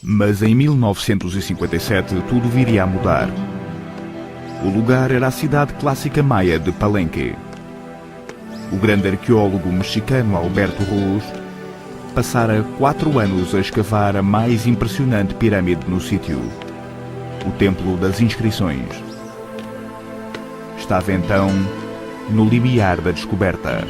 Mas em 1957 tudo viria a mudar. O lugar era a cidade clássica maia de Palenque. O grande arqueólogo mexicano Alberto Ruz passara 4 anos a escavar a mais impressionante pirâmide no sítio, o Templo das Inscrições. Estava então no limiar da descoberta.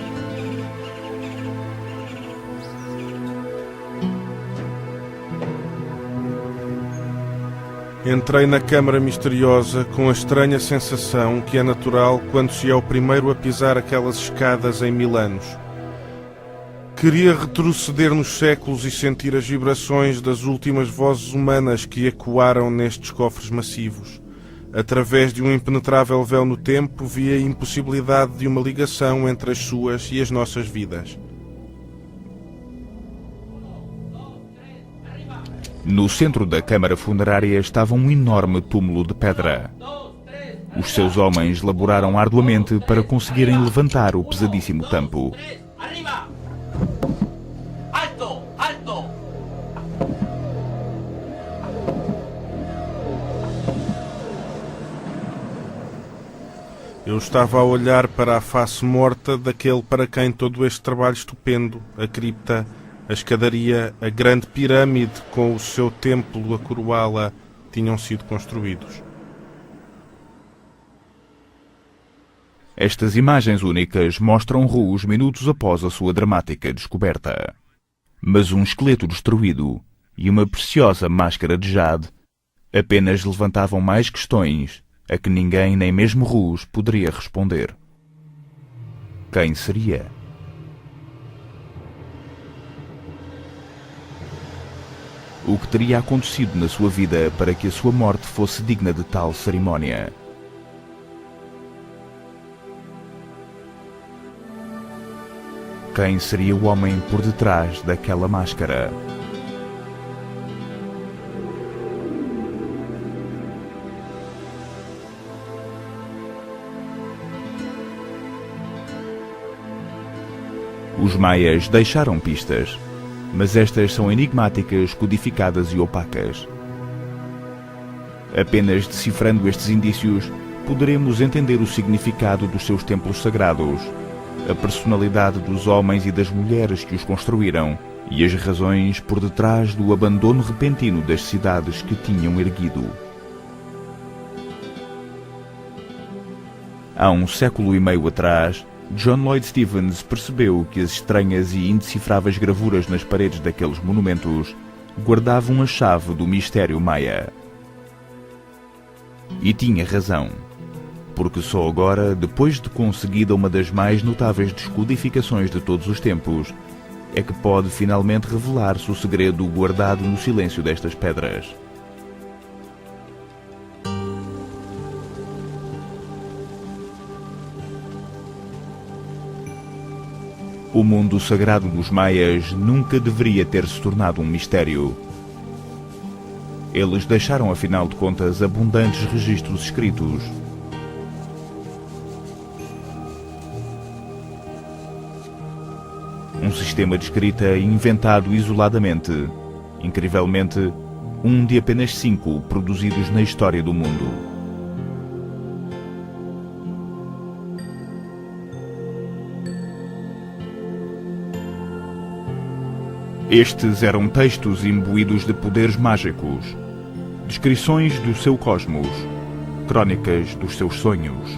Entrei na câmara misteriosa com a estranha sensação que é natural quando se é o primeiro a pisar aquelas escadas em 1000 anos. Queria retroceder nos séculos e sentir as vibrações das últimas vozes humanas que ecoaram nestes cofres massivos. Através de um impenetrável véu no tempo, vi a impossibilidade de uma ligação entre as suas e as nossas vidas. No centro da câmara funerária estava um enorme túmulo de pedra. Os seus homens laboraram arduamente para conseguirem levantar o pesadíssimo tampo. Eu estava a olhar para a face morta daquele para quem todo este trabalho estupendo, a cripta, a escadaria, a grande pirâmide com o seu templo a coroá-la, tinham sido construídos. Estas imagens únicas mostram Ruz minutos após a sua dramática descoberta. Mas um esqueleto destruído e uma preciosa máscara de jade apenas levantavam mais questões a que ninguém, nem mesmo Ruz, poderia responder. Quem seria? O que teria acontecido na sua vida para que a sua morte fosse digna de tal cerimónia? Quem seria o homem por detrás daquela máscara? Os maias deixaram pistas, mas estas são enigmáticas, codificadas e opacas. Apenas decifrando estes indícios, poderemos entender o significado dos seus templos sagrados, a personalidade dos homens e das mulheres que os construíram e as razões por detrás do abandono repentino das cidades que tinham erguido. Há 1,5 séculos atrás, John Lloyd Stephens percebeu que as estranhas e indecifráveis gravuras nas paredes daqueles monumentos guardavam a chave do mistério maia. E tinha razão, porque só agora, depois de conseguida uma das mais notáveis descodificações de todos os tempos, é que pode finalmente revelar-se o segredo guardado no silêncio destas pedras. O mundo sagrado dos maias nunca deveria ter se tornado um mistério. Eles deixaram, afinal de contas, abundantes registros escritos. Um sistema de escrita inventado isoladamente, incrivelmente, um de apenas 5 produzidos na história do mundo. Estes eram textos imbuídos de poderes mágicos, descrições do seu cosmos, crônicas dos seus sonhos.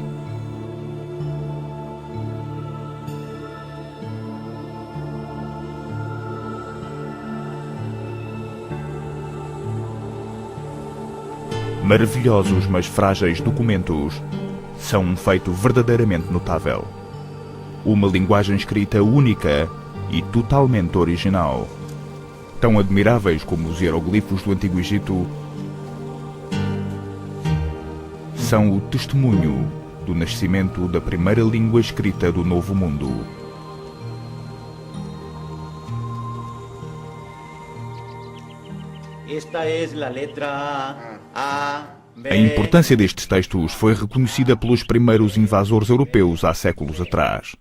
Maravilhosos, mas frágeis documentos são um feito verdadeiramente notável. Uma linguagem escrita única e totalmente original. Tão admiráveis como os hieroglifos do Antigo Egito, são o testemunho do nascimento da primeira língua escrita do Novo Mundo. Esta é a letra A. A importância destes textos foi reconhecida pelos primeiros invasores europeus há séculos atrás.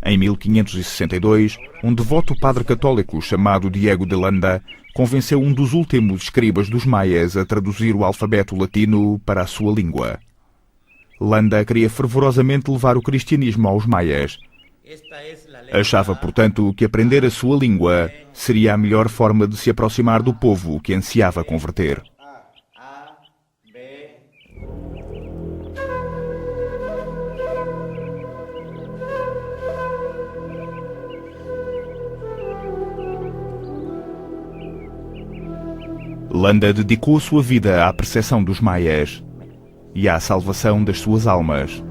Em 1562, um devoto padre católico chamado Diego de Landa convenceu um dos últimos escribas dos maias a traduzir o alfabeto latino para a sua língua. Landa queria fervorosamente levar o cristianismo aos maias. Achava, portanto, que aprender a sua língua seria a melhor forma de se aproximar do povo que ansiava converter. Landa dedicou sua vida à percepção dos maias e à salvação das suas almas.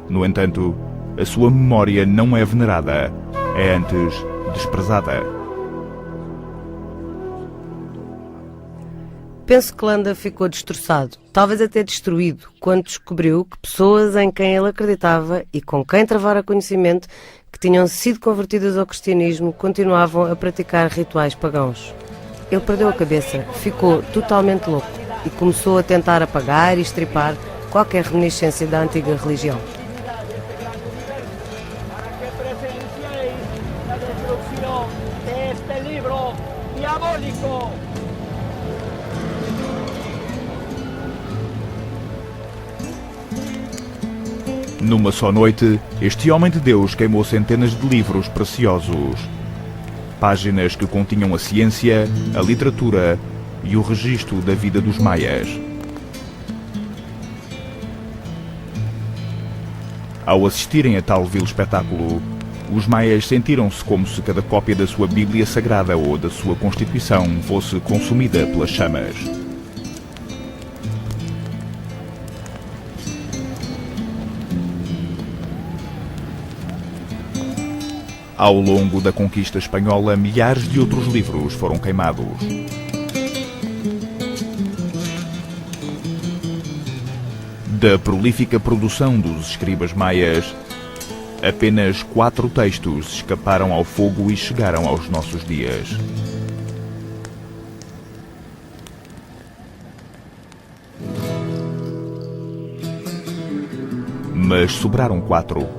No entanto, a sua memória não é venerada, é antes desprezada. Penso que Landa ficou destroçado, talvez até destruído, quando descobriu que pessoas em quem ele acreditava e com quem travara conhecimento que tinham sido convertidas ao cristianismo continuavam a praticar rituais pagãos. Ele perdeu a cabeça, ficou totalmente louco e começou a tentar apagar e estripar qualquer reminiscência da antiga religião. Numa só noite, este homem de Deus queimou centenas de livros preciosos. Páginas que continham a ciência, a literatura e o registro da vida dos maias. Ao assistirem a tal vil espetáculo, os maias sentiram-se como se cada cópia da sua Bíblia Sagrada ou da sua Constituição fosse consumida pelas chamas. Ao longo da conquista espanhola, milhares de outros livros foram queimados. Da prolífica produção dos escribas maias, apenas 4 textos escaparam ao fogo e chegaram aos nossos dias. Mas sobraram 4.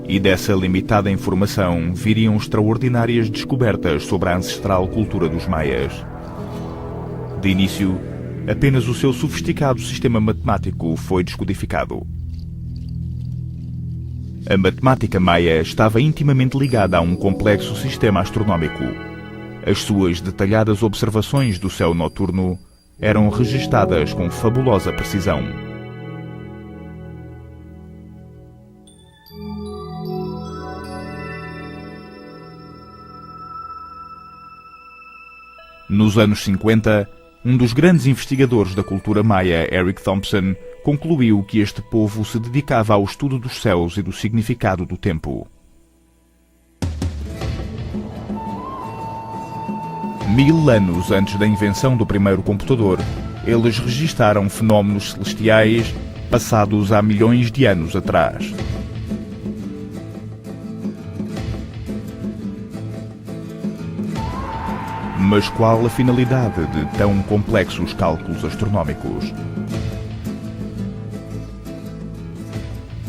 E dessa limitada informação viriam extraordinárias descobertas sobre a ancestral cultura dos maias. De início, apenas o seu sofisticado sistema matemático foi descodificado. A matemática maia estava intimamente ligada a um complexo sistema astronómico. As suas detalhadas observações do céu noturno eram registadas com fabulosa precisão. Nos anos 50, um dos grandes investigadores da cultura maia, Eric Thompson, concluiu que este povo se dedicava ao estudo dos céus e do significado do tempo. 1000 anos antes da invenção do primeiro computador, eles registaram fenómenos celestiais passados há milhões de anos atrás. Mas qual a finalidade de tão complexos cálculos astronómicos?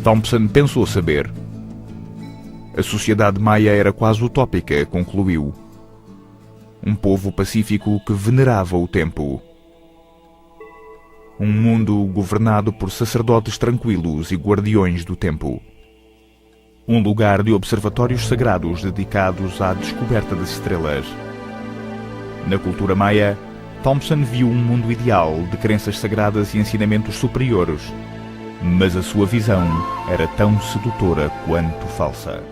Thompson pensou saber. A sociedade maia era quase utópica, concluiu. Um povo pacífico que venerava o tempo. Um mundo governado por sacerdotes tranquilos e guardiões do tempo. Um lugar de observatórios sagrados dedicados à descoberta das estrelas. Na cultura maia, Thompson viu um mundo ideal de crenças sagradas e ensinamentos superiores, mas a sua visão era tão sedutora quanto falsa.